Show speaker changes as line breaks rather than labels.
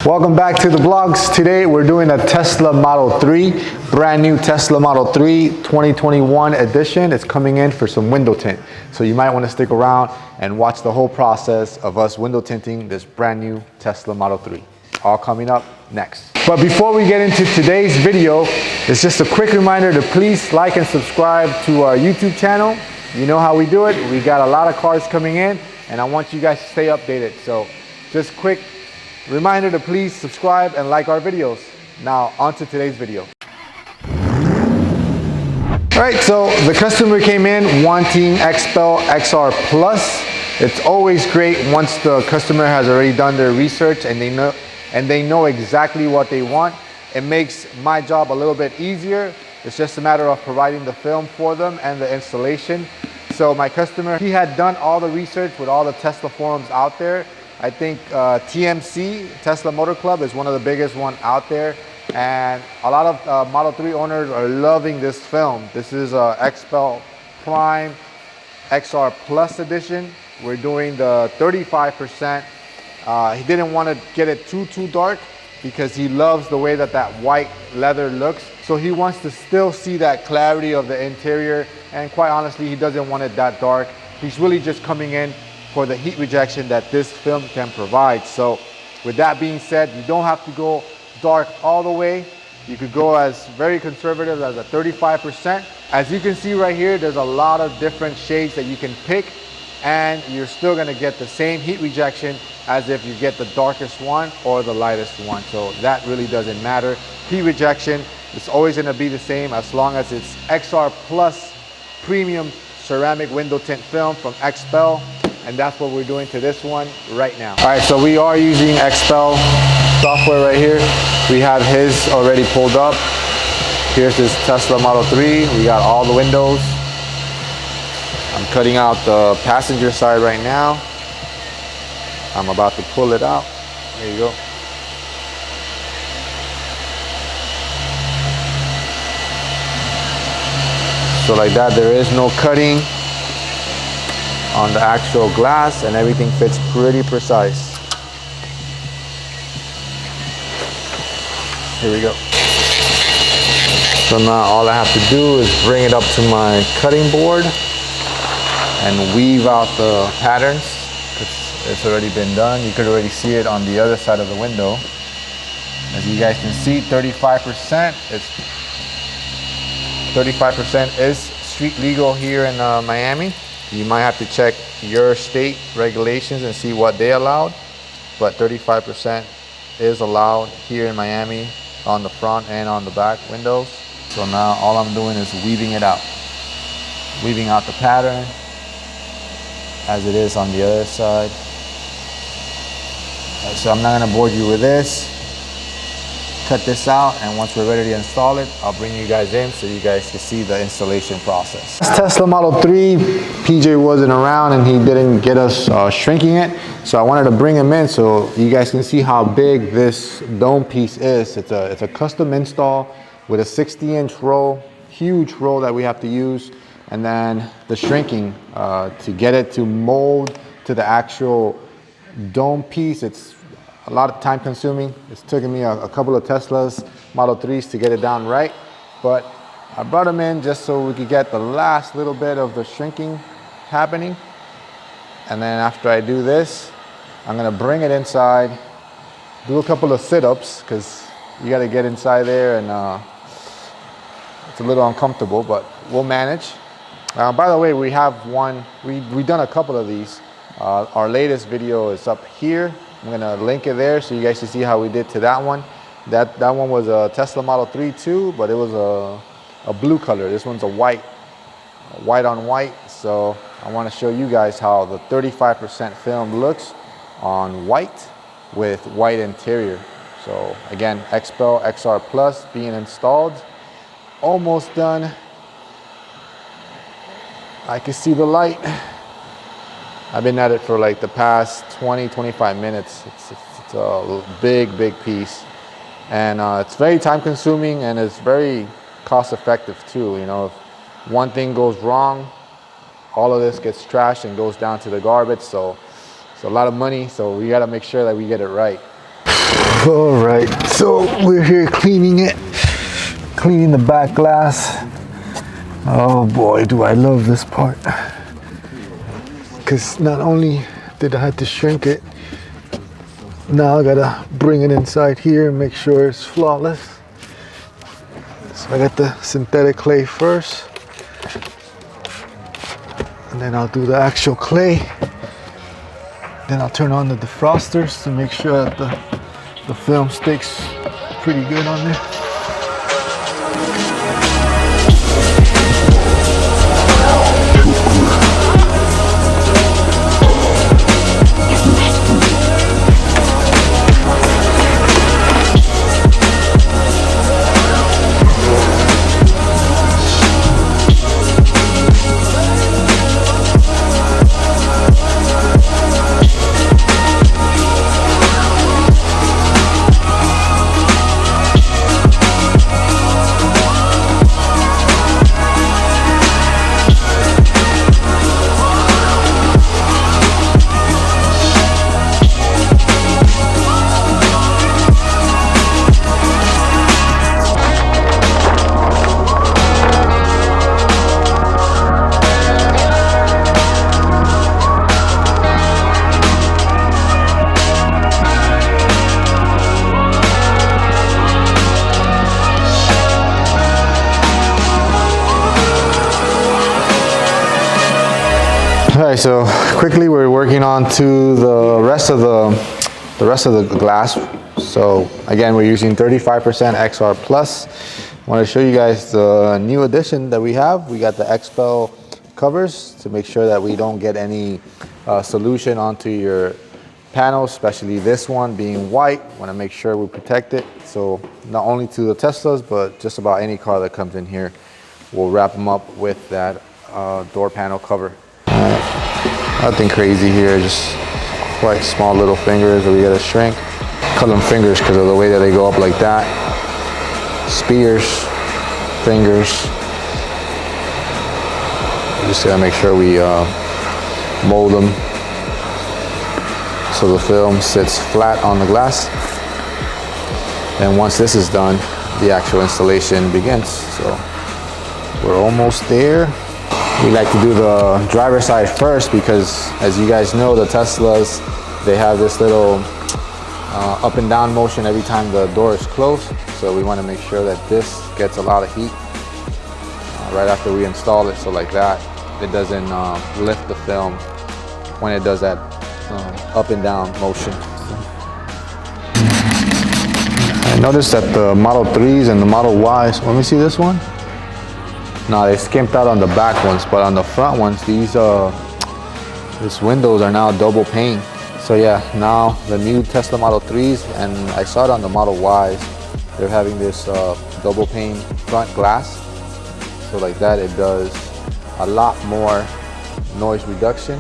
Welcome back to the vlogs. Today we're doing a Tesla Model 3, brand new Tesla Model 3 2021 edition. It's coming in for some window tint. So you might want to stick around and watch the whole process of us window tinting this brand new Tesla Model 3. All coming up next. But before we get into today's video, it's just a quick reminder to please like and subscribe to our YouTube channel. You know how we do it. We got a lot of cars coming in and I want you guys to stay updated. So just quick reminder to please subscribe and like our videos. Now on to today's video. All right, so the customer came in wanting Xpel XR Plus. It's always great once the customer has already done their research and they know exactly what they want. It makes my job a little bit easier. It's just a matter of providing the film for them and the installation. So my customer, he had done all the research with all the Tesla forums out there. I think TMC, Tesla Motor Club, is one of the biggest one out there. And a lot of Model 3 owners are loving this film. This is a Xpel Prime XR Plus edition. We're doing the 35%. He didn't want to get it too dark because he loves the way that white leather looks. So he wants to still see that clarity of the interior. And quite honestly, he doesn't want it that dark. He's really just coming in for the heat rejection that this film can provide. So with that being said, you don't have to go dark all the way. You could go as very conservative as a 35%. As you can see right here, there's a lot of different shades that you can pick and you're still gonna get the same heat rejection as if you get the darkest one or the lightest one. So that really doesn't matter. Heat rejection is always gonna be the same as long as it's XR Plus premium ceramic window tint film from Xpel. And that's what we're doing to this one right now. All right, so we are using Xpel software right here. We have his already pulled up. Here's his Tesla Model 3. We got all the windows. I'm cutting out the passenger side right now. I'm about to pull it out. There you go. So like that, there is no cutting on the actual glass and everything fits pretty precise. Here we go. So now all I have to do is bring it up to my cutting board and weave out the patterns. It's already been done. You could already see it on the other side of the window. As you guys can see, 35%. 35% is street legal here in Miami. You might have to check your state regulations and see what they allowed, but 35% is allowed here in Miami on the front and on the back windows. So now all I'm doing is weaving it out. Weaving out the pattern as it is on the other side. So I'm not gonna bore you with this. Cut this out, and once we're ready to install it, I'll bring you guys in so you guys can see the installation process. Tesla Model 3, PJ wasn't around and he didn't get us shrinking it. So I wanted to bring him in so you guys can see how big this dome piece is. It's a custom install with a 60-inch roll, huge roll that we have to use. And then the shrinking to get it to mold to the actual dome piece. It's a lot of time consuming. It's taken me a couple of Teslas Model 3s to get it down right, but I brought them in just so we could get the last little bit of the shrinking happening. And then after I do this, I'm gonna bring it inside, do a couple of sit-ups because you gotta get inside there and it's a little uncomfortable, but we'll manage. By the way, we have one, we've done a couple of these. Our latest video is up here. I'm gonna link it there so you guys can see how we did to that one. That one was a Tesla Model 3 too, but it was a blue color. This one's a white on white. So I wanna show you guys how the 35% film looks on white with white interior. So again, Xpel XR Plus being installed. Almost done. I can see the light. I've been at it for like the past 20-25 minutes. It's a big piece, and it's very time consuming and it's very cost effective too. You know, if one thing goes wrong, all of this gets trashed and goes down to the garbage. So it's a lot of money. So we got to make sure that we get it right. All right, so we're here cleaning it, cleaning the back glass. Oh boy, do I love this part. Because not only did I have to shrink it, now I gotta bring it inside here and make sure it's flawless. So I got the synthetic clay first, and then I'll do the actual clay. Then I'll turn on the defrosters to make sure that the film sticks pretty good on there. All right, so quickly we're working on to the rest of the glass. So again, we're using 35% XR Plus. I want to show you guys the new addition that we have. We got the Xpel covers to make sure that we don't get any solution onto your panels, especially this one being white. Want to make sure we protect it. So not only to the Teslas, but just about any car that comes in here, we'll wrap them up with that door panel cover. Nothing crazy here, just quite small little fingers that we gotta shrink. Call them fingers because of the way that they go up like that. Spears, fingers. Just gotta make sure we mold them so the film sits flat on the glass. And once this is done, the actual installation begins. So we're almost there. We like to do the driver's side first because, as you guys know, the Teslas, they have this little up and down motion every time the door is closed. So we want to make sure that this gets a lot of heat right after we install it. So like that, it doesn't lift the film when it does that up and down motion. I noticed that the Model 3s and the Model Ys, let me see this one. No, they skimped out on the back ones, but on the front ones, these windows are now double pane. So yeah, now the new Tesla Model 3s, and I saw it on the Model Ys, they're having this double pane front glass. So like that, it does a lot more noise reduction